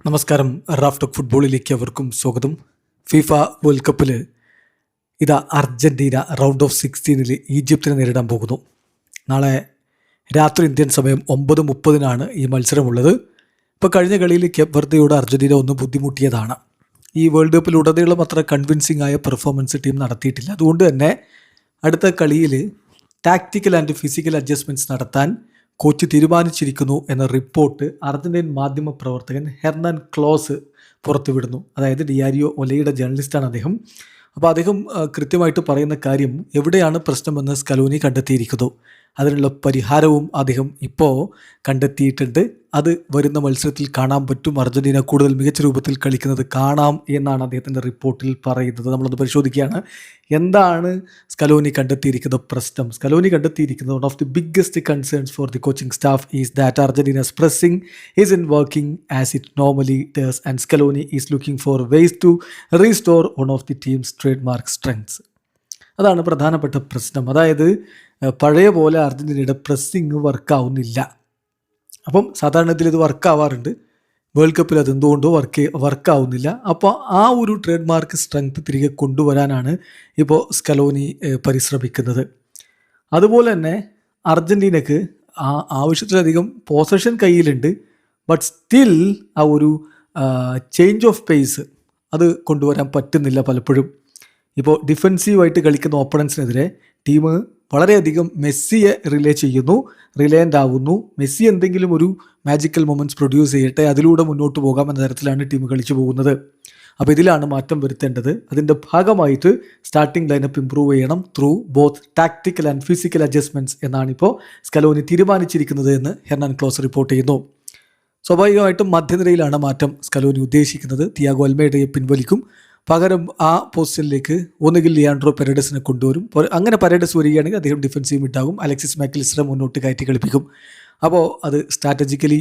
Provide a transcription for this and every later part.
നമസ്കാരം. Raf talk ഫുട്ബോളിലേക്ക് അവർക്കും സ്വാഗതം. ഫിഫ വേൾഡ് കപ്പിൽ ഇതാ അർജൻറ്റീന റൗണ്ട് ഓഫ് 16 ഈജിപ്തിനെ നേരിടാൻ പോകുന്നു. നാളെ രാത്രി ഇന്ത്യൻ സമയം 9:30 ഈ മത്സരമുള്ളത്. ഇപ്പോൾ കഴിഞ്ഞ കളിയിൽ കേപ്പ് വെർദെയോട് അർജൻറ്റീന ഒന്ന് ബുദ്ധിമുട്ടിയതാണ്. ഈ വേൾഡ് കപ്പിലുടനീളം അത്ര കൺവിൻസിംഗ് ആയ പെർഫോമൻസ് ടീം നടത്തിയിട്ടില്ല. അതുകൊണ്ട് തന്നെ അടുത്ത കളിയിൽ ടാക്റ്റിക്കൽ ആൻഡ് ഫിസിക്കൽ അഡ്ജസ്റ്റ്മെൻറ്റ്സ് നടത്താൻ കോച്ച് തീരുമാനിച്ചിരിക്കുന്നു എന്ന റിപ്പോർട്ട് അർജന്റീൻ മാധ്യമ പ്രവർത്തകൻ ഹെർനാൻ ക്ലോസ് പുറത്തുവിടുന്നു. അതായത് ഡിയാരിയോ ഒലയുടെ ജേർണലിസ്റ്റാണ് അദ്ദേഹം. അപ്പോൾ അദ്ദേഹം കൃത്യമായിട്ട് പറയുന്ന കാര്യം, എവിടെയാണ് പ്രശ്നമെന്ന് സ്കലോനി കണ്ടെത്തിയിരിക്കുന്നു. അതിനുള്ള പരിഹാരവും അദ്ദേഹം ഇപ്പോൾ കണ്ടെത്തിയിട്ടുണ്ട്. അത് വരുന്ന മത്സരത്തിൽ കാണാൻ പറ്റും. അർജന്റീന കൂടുതൽ മികച്ച രൂപത്തിൽ കളിക്കുന്നത് കാണാം എന്നാണ് അദ്ദേഹത്തിൻ്റെ റിപ്പോർട്ടിൽ പറയുന്നത്. നമ്മളത് പരിശോധിക്കുകയാണ്. എന്താണ് സ്കലോനി കണ്ടെത്തിയിരിക്കുന്ന പ്രശ്നം? സ്കലോനി കണ്ടെത്തിയിരിക്കുന്നത് one of the biggest concerns for the coaching staff is that Argentina's pressing is in working as it normally does and Scaloni is looking for ways to restore one of the team's trade mark strengths. അതാണ് പ്രധാനപ്പെട്ട പ്രശ്നം. അതായത് പഴയ പോലെ അർജന്റീനയുടെ pressing വർക്കാവുന്നില്ല. അപ്പം സാധാരണ ഇതിൽ ഇത് വർക്കാവാറുണ്ട്. വേൾഡ് കപ്പിൽ അത് എന്തുകൊണ്ടോ വർക്കാവുന്നില്ല. അപ്പോൾ ആ ഒരു ട്രേഡ് മാർക്ക് സ്ട്രെങ്ത് തിരികെ കൊണ്ടുവരാനാണ് ഇപ്പോൾ സ്കലോനി പരിശ്രമിക്കുന്നത്. അതുപോലെ തന്നെ അർജന്റീനക്ക് ആവശ്യത്തിലധികം പൊസഷൻ കയ്യിലുണ്ട്. ബട്ട് സ്റ്റിൽ ആ ഒരു ചേഞ്ച് ഓഫ് പേസ് അത് കൊണ്ടുവരാൻ പറ്റുന്നില്ല പലപ്പോഴും. ഇപ്പോൾ ഡിഫെൻസീവായിട്ട് കളിക്കുന്ന ഓപ്പണൻസിനെതിരെ ടീം വളരെയധികം മെസ്സിയെ റിലയൻ്റ് ആവുന്നു. മെസ്സി എന്തെങ്കിലും ഒരു മാജിക്കൽ മൊമെൻറ്റ്സ് പ്രൊഡ്യൂസ് ചെയ്യട്ടെ, അതിലൂടെ മുന്നോട്ട് പോകാം എന്ന തരത്തിലാണ് ടീം കളിച്ചു പോകുന്നത്. അപ്പോൾ ഇതിലാണ് മാറ്റം വരുത്തേണ്ടത്. അതിൻ്റെ ഭാഗമായിട്ട് സ്റ്റാർട്ടിംഗ് ലൈനപ്പ് ഇംപ്രൂവ് ചെയ്യണം through both tactical and physical adjustments എന്നാണിപ്പോൾ സ്കലോനി തീരുമാനിച്ചിരിക്കുന്നത് എന്ന് ഹെർനാൻ ക്ലോസ് റിപ്പോർട്ട് ചെയ്യുന്നു. സ്വാഭാവികമായിട്ടും മധ്യനിരയിലാണ് മാറ്റം സ്കലോനി ഉദ്ദേശിക്കുന്നത്. തിയാഗോ അൽമേഡയെ പിൻവലിക്കും. പകരം ആ പോസ്റ്റിലേക്ക് ഒന്നുകിൽ ലിയാൻഡ്രോ പെരഡസിനെ കൊണ്ടുവരും. അങ്ങനെ പെരഡസ് വരികയാണെങ്കിൽ അദ്ദേഹം ഡിഫൻസീവ് മിഡാകും. അലക്സിസ് മാക്ലിസ്റ്ററെ മുന്നോട്ട് കയറ്റി കളിപ്പിക്കും. അപ്പോൾ അത് സ്ട്രാറ്റജിക്കലി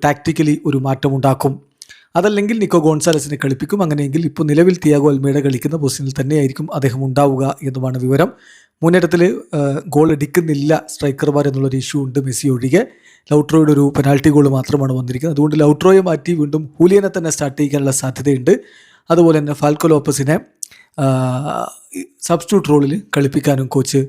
ടാക്റ്റിക്കലി ഒരു മാറ്റമുണ്ടാക്കും. അതല്ലെങ്കിൽ നിക്കോ ഗോൺസാലസിനെ കളിപ്പിക്കും. അങ്ങനെയെങ്കിൽ ഇപ്പോൾ നിലവിൽ തിയാഗോ അൽമേഡ കളിക്കുന്ന പൊസിഷനിൽ തന്നെയായിരിക്കും അദ്ദേഹം ഉണ്ടാവുക എന്നുമാണ് വിവരം. മുന്നേറ്റത്തിൽ ഗോൾ അടിക്കുന്നില്ല സ്ട്രൈക്കർമാർ എന്നുള്ളൊരു ഇഷ്യൂ ഉണ്ട് മെസ്സി ഒഴികെ. ലൗട്രോയുടെ ഒരു പെനാൽറ്റി ഗോൾ മാത്രമാണ് വന്നിരിക്കുന്നത്. അതുകൊണ്ട് ലൗട്രോയെ മാറ്റി വീണ്ടും ഹൂലിയനെ തന്നെ സ്റ്റാർട്ട് ചെയ്യാനുള്ള സാധ്യതയുണ്ട്. അതുപോലെ തന്നെ ഫാൽക്കോ ലോപ്പസിനെ സബ്സ്റ്റിറ്റ്യൂട്ട് റോളിൽ കളിപ്പിക്കാനും കോച്ച്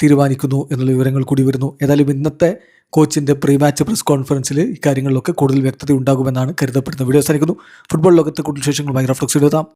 തീരുമാനിക്കുന്നു എന്നുള്ള വിവരങ്ങൾ കൂടി വരുന്നു. ഏതായാലും ഇന്നത്തെ കോച്ചിൻ്റെ പ്രീ മാച്ച് പ്രസ് കോൺഫറൻസിൽ ഇക്കാര്യങ്ങളിലൊക്കെ കൂടുതൽ വ്യക്തത ഉണ്ടാകുമെന്നാണ് കരുതപ്പെടുന്നത്. വീഡിയോ അവസാനിക്കുന്നു. ഫുട്ബോൾ ലോകത്തെ കൂടുതൽ വിശേഷങ്ങളുമായി റാഫ് ടോക്സ് എഴുതാം.